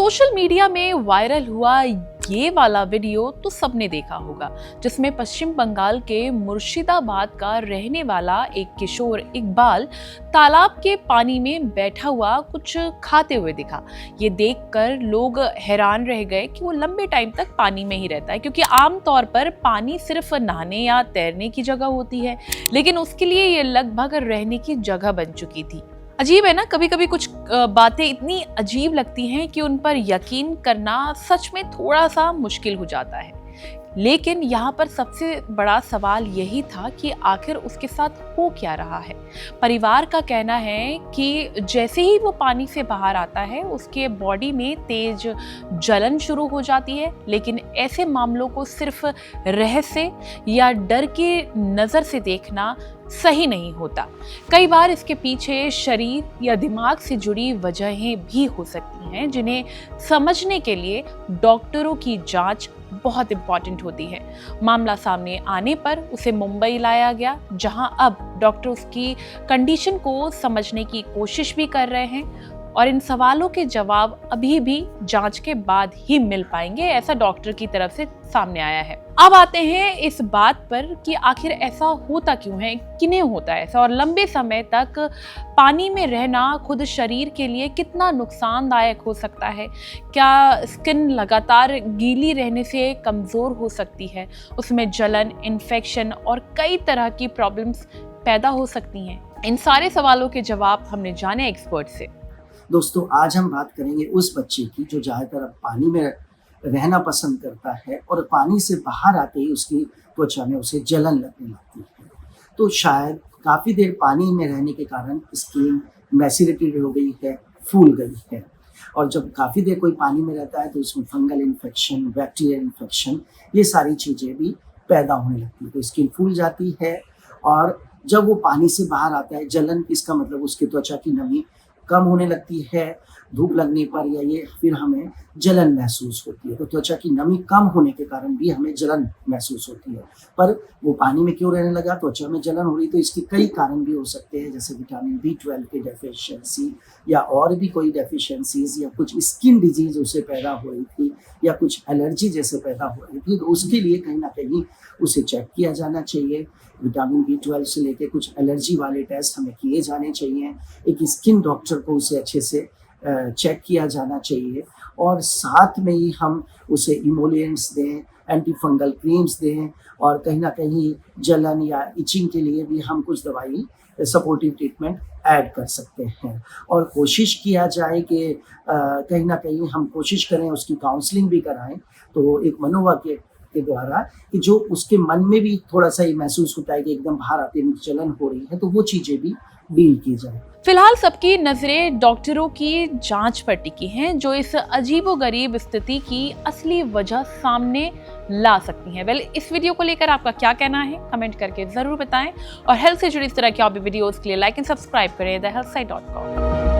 Social media में viral हुआ ये वाला वीडियो तो सबने देखा होगा, जिसमें पश्चिम बंगाल के मुर्शिदाबाद का रहने वाला एक किशोर इकबाल तालाब के पानी में बैठा हुआ कुछ खाते हुए दिखा। ये देखकर लोग हैरान रह गए कि वो लंबे टाइम तक पानी में ही रहता है, क्योंकि आमतौर पर पानी सिर्फ नहाने या तैरने की जगह होती है, लेकिन उसके लिए ये लगभग रहने की जगह बन चुकी थी। अजीब है ना, कभी कभी कुछ बातें इतनी अजीब लगती हैं कि उन पर यकीन करना सच में थोड़ा सा मुश्किल हो जाता है। लेकिन यहाँ पर सबसे बड़ा सवाल यही था कि आखिर उसके साथ हो क्या रहा है। परिवार का कहना है कि जैसे ही वो पानी से बाहर आता है उसके बॉडी में तेज जलन शुरू हो जाती है, लेकिन ऐसे मामलों को सिर्फ रहस्य या डर की नज़र से देखना सही नहीं होता। कई बार इसके पीछे शरीर या दिमाग से जुड़ी वजहें भी हो सकती हैं, जिन्हें समझने के लिए डॉक्टरों की जांच बहुत इंपॉर्टेंट होती है। मामला सामने आने पर उसे मुंबई लाया गया, जहां अब डॉक्टर उसकी कंडीशन को समझने की कोशिश भी कर रहे हैं और इन सवालों के जवाब अभी भी जांच के बाद ही मिल पाएंगे, ऐसा डॉक्टर की तरफ से सामने आया है। अब आते हैं इस बात पर कि आखिर ऐसा होता क्यों है, किन्हें होता है ऐसा, और लंबे समय तक पानी में रहना खुद शरीर के लिए कितना नुकसानदायक हो सकता है। क्या स्किन लगातार गीली रहने से कमज़ोर हो सकती है, उसमें जलन, इन्फेक्शन और कई तरह की प्रॉब्लम्स पैदा हो सकती हैं। इन सारे सवालों के जवाब हमने जाने एक्सपर्ट से। दोस्तों, आज हम बात करेंगे उस बच्चे की जो ज़्यादातर पानी में रहना पसंद करता है और पानी से बाहर आते ही उसकी त्वचा में उसे जलन लगने लगती है। तो शायद काफ़ी देर पानी में रहने के कारण स्किन मैसेरेटेड हो गई है, फूल गई है, और जब काफ़ी देर कोई पानी में रहता है तो उसमें फंगल इन्फेक्शन, बैक्टीरियल इन्फेक्शन, ये सारी चीज़ें भी पैदा होने लगती है। तो स्किन फूल जाती है और जब वो पानी से बाहर आता है, जलन, इसका मतलब उसकी त्वचा की नमी कम होने लगती है। धूप लगने पर या ये फिर हमें जलन महसूस होती है। तो त्वचा की नमी कम होने के कारण भी हमें जलन महसूस होती है। पर वो पानी में क्यों रहने लगा, त्वचा में जलन हो रही, तो इसके कई कारण भी हो सकते हैं, जैसे विटामिन B12 की डेफिशिएंसी या और भी कोई डेफिशिएंसीज या कुछ स्किन डिजीज उसे पैदा हो रही थी या कुछ एलर्जी जैसे पैदा हो रही थी। तो उसके लिए कहीं ना कहीं उसे चेक किया जाना चाहिए। विटामिन B12 से लेकर कुछ एलर्जी वाले टेस्ट हमें किए जाने चाहिए। एक स्किन डॉक्टर को उसे अच्छे से चेक किया जाना चाहिए और साथ में ही हम उसे इमोलिएंट्स दें, एंटी फंगल क्रीम्स दें, और कहीं ना कहीं जलन या इचिंग के लिए भी हम कुछ दवाई सपोर्टिव ट्रीटमेंट ऐड कर सकते हैं। और कोशिश किया जाए कि कहीं ना कहीं हम कोशिश करें उसकी काउंसलिंग भी कराएं, तो एक मनोवाक्य के द्वारा कि जो उसके मन में भी थोड़ा सा ये महसूस होता है कि एकदम बाहर आते ही जलन हो रही है, तो वो चीज़ें भी डील की जाए। फिलहाल सबकी नजरें डॉक्टरों की जांच पर टिकी हैं, जो इस अजीबोगरीब स्थिति की असली वजह सामने ला सकती हैं। वेल, इस वीडियो को लेकर आपका क्या कहना है, कमेंट करके जरूर बताएं और हेल्थ से जुड़ी इस तरह की और भी वीडियोस के लिए लाइक एंड सब्सक्राइब करें thehealthsite.com।